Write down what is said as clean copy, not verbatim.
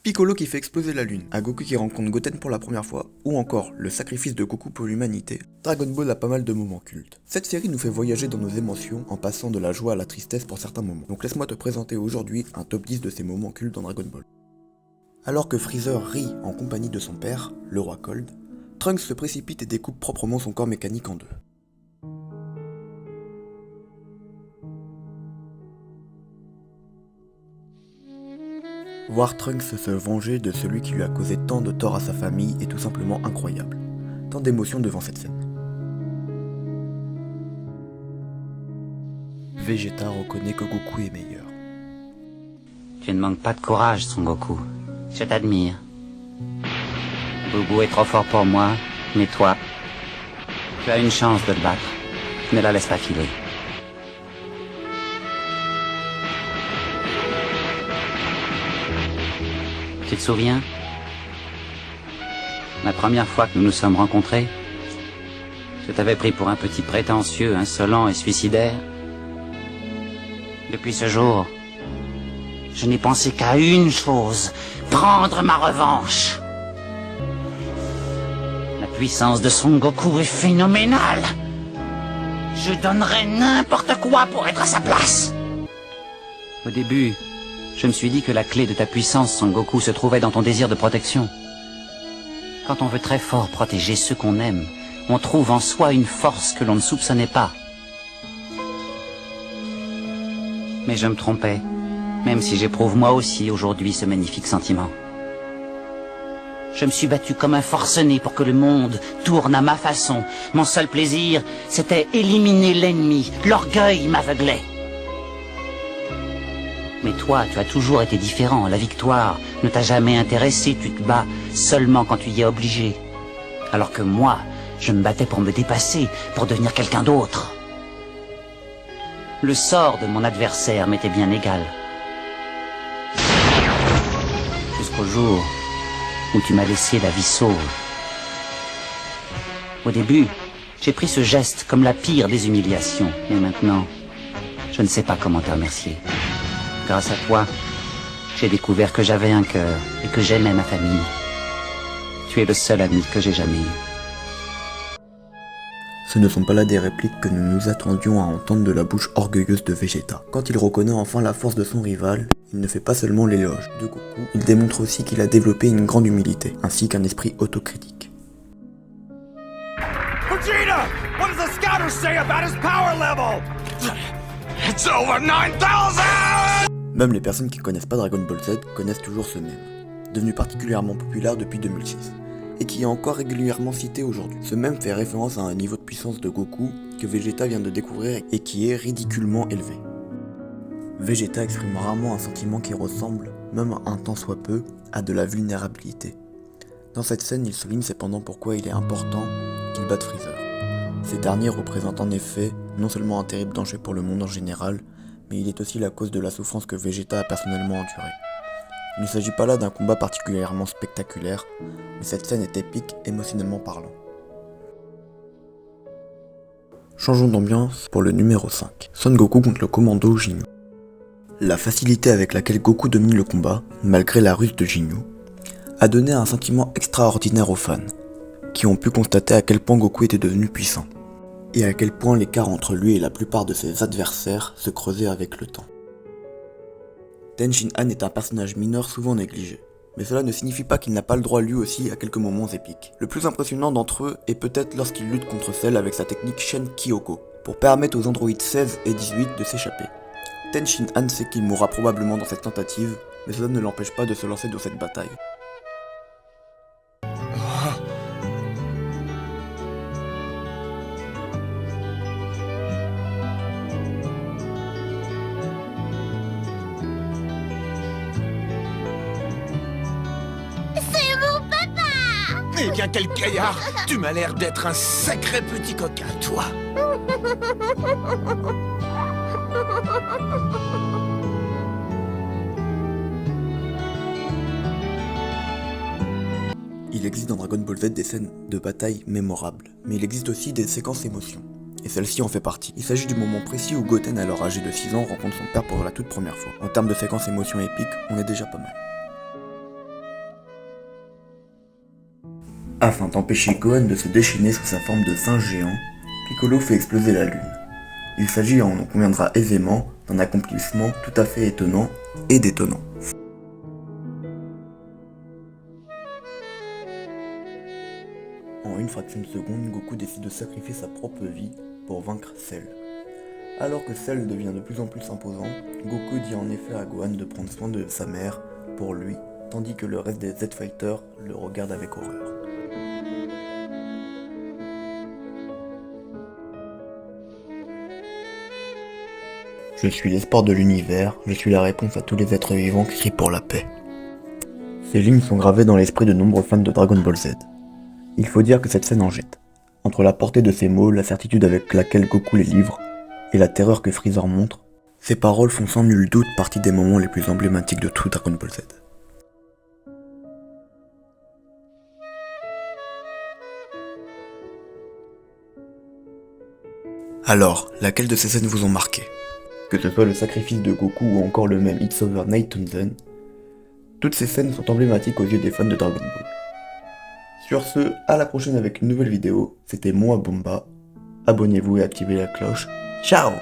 Piccolo qui fait exploser la lune, un Goku qui rencontre Goten pour la première fois, ou encore le sacrifice de Goku pour l'humanité, Dragon Ball a pas mal de moments cultes. Cette série nous fait voyager dans nos émotions en passant de la joie à la tristesse pour certains moments. Donc laisse-moi te présenter aujourd'hui un top 10 de ces moments cultes dans Dragon Ball. Alors que Freezer rit en compagnie de son père, le roi Cold, Trunks se précipite et découpe proprement son corps mécanique en deux. Voir Trunks se venger de celui qui lui a causé tant de tort à sa famille est tout simplement incroyable. Tant d'émotions devant cette scène. Vegeta reconnaît que Goku est meilleur. Tu ne manques pas de courage, Son Goku. Je t'admire. Boubou est trop fort pour moi, mais toi, tu as une chance de le battre. Ne la laisse pas filer. Tu te souviens? La première fois que nous nous sommes rencontrés, je t'avais pris pour un petit prétentieux, insolent et suicidaire. Depuis ce jour, je n'ai pensé qu'à une chose, prendre ma revanche. La puissance de Son Goku est phénoménale. Je donnerais n'importe quoi pour être à sa place. Au début, je me suis dit que la clé de ta puissance, Son Goku, se trouvait dans ton désir de protection. Quand on veut très fort protéger ceux qu'on aime, on trouve en soi une force que l'on ne soupçonnait pas. Mais je me trompais, même si j'éprouve moi aussi aujourd'hui ce magnifique sentiment. Je me suis battu comme un forcené pour que le monde tourne à ma façon. Mon seul plaisir, c'était éliminer l'ennemi. L'orgueil m'aveuglait. Mais toi, tu as toujours été différent. La victoire ne t'a jamais intéressé. Tu te bats seulement quand tu y es obligé. Alors que moi, je me battais pour me dépasser, pour devenir quelqu'un d'autre. Le sort de mon adversaire m'était bien égal. Jusqu'au jour où tu m'as laissé la vie sauve. Au début, j'ai pris ce geste comme la pire des humiliations. Mais maintenant, je ne sais pas comment te remercier. Grâce à toi, j'ai découvert que j'avais un cœur et que j'aimais ma famille. Tu es le seul ami que j'ai jamais eu. Ce ne sont pas là des répliques que nous nous attendions à entendre de la bouche orgueilleuse de Vegeta. Quand il reconnaît enfin la force de son rival, il ne fait pas seulement l'éloge de Goku, il démontre aussi qu'il a développé une grande humilité, ainsi qu'un esprit autocritique. Vegeta! What does the scouters say about his power level? It's over 9000! Même les personnes qui connaissent pas Dragon Ball Z connaissent toujours ce mème, devenu particulièrement populaire depuis 2006, et qui est encore régulièrement cité aujourd'hui. Ce mème fait référence à un niveau de puissance de Goku que Vegeta vient de découvrir et qui est ridiculement élevé. Vegeta exprime rarement un sentiment qui ressemble, même un tant soit peu, à de la vulnérabilité. Dans cette scène, il souligne cependant pourquoi il est important qu'il batte Freezer. Ces derniers représentent en effet non seulement un terrible danger pour le monde en général, mais il est aussi la cause de la souffrance que Vegeta a personnellement endurée. Il ne s'agit pas là d'un combat particulièrement spectaculaire, mais cette scène est épique émotionnellement parlant. Changeons d'ambiance pour le numéro 5. Son Goku contre le commando Ginyu. La facilité avec laquelle Goku domine le combat, malgré la ruse de Ginyu, a donné un sentiment extraordinaire aux fans, qui ont pu constater à quel point Goku était devenu puissant, et à quel point l'écart entre lui et la plupart de ses adversaires se creusait avec le temps. Ten Shin Han est un personnage mineur souvent négligé, mais cela ne signifie pas qu'il n'a pas le droit lui aussi à quelques moments épiques. Le plus impressionnant d'entre eux est peut-être lorsqu'il lutte contre Cell avec sa technique Shen Kyoko, pour permettre aux androïdes 16 et 18 de s'échapper. Ten Shin Han sait qu'il mourra probablement dans cette tentative, mais cela ne l'empêche pas de se lancer dans cette bataille. Eh bien, quel gaillard! Tu m'as l'air d'être un sacré petit coquin, toi! Il existe dans Dragon Ball Z des scènes de bataille mémorables, mais il existe aussi des séquences émotions, et celle-ci en fait partie. Il s'agit du moment précis où Goten, alors âgé de 6 ans, rencontre son père pour la toute première fois. En termes de séquences émotions épiques, on est déjà pas mal. Afin d'empêcher Gohan de se déchaîner sous sa forme de singe géant, Piccolo fait exploser la lune. Il s'agit, on en conviendra aisément, d'un accomplissement tout à fait étonnant et détonnant. En une fraction de seconde, Goku décide de sacrifier sa propre vie pour vaincre Cell. Alors que Cell devient de plus en plus imposant, Goku dit en effet à Gohan de prendre soin de sa mère pour lui, tandis que le reste des Z-Fighters le regarde avec horreur. Je suis l'espoir de l'univers, je suis la réponse à tous les êtres vivants qui crient pour la paix. Ces lignes sont gravées dans l'esprit de nombreux fans de Dragon Ball Z. Il faut dire que cette scène en jette. Entre la portée de ces mots, la certitude avec laquelle Goku les livre, et la terreur que Freezer montre, ces paroles font sans nul doute partie des moments les plus emblématiques de tout Dragon Ball Z. Alors, laquelle de ces scènes vous ont marqué? Que ce soit le sacrifice de Goku ou encore le même It's Over Night Tenzin, toutes ces scènes sont emblématiques aux yeux des fans de Dragon Ball. Sur ce, à la prochaine avec une nouvelle vidéo, c'était moi Bomba, abonnez-vous et activez la cloche, ciao!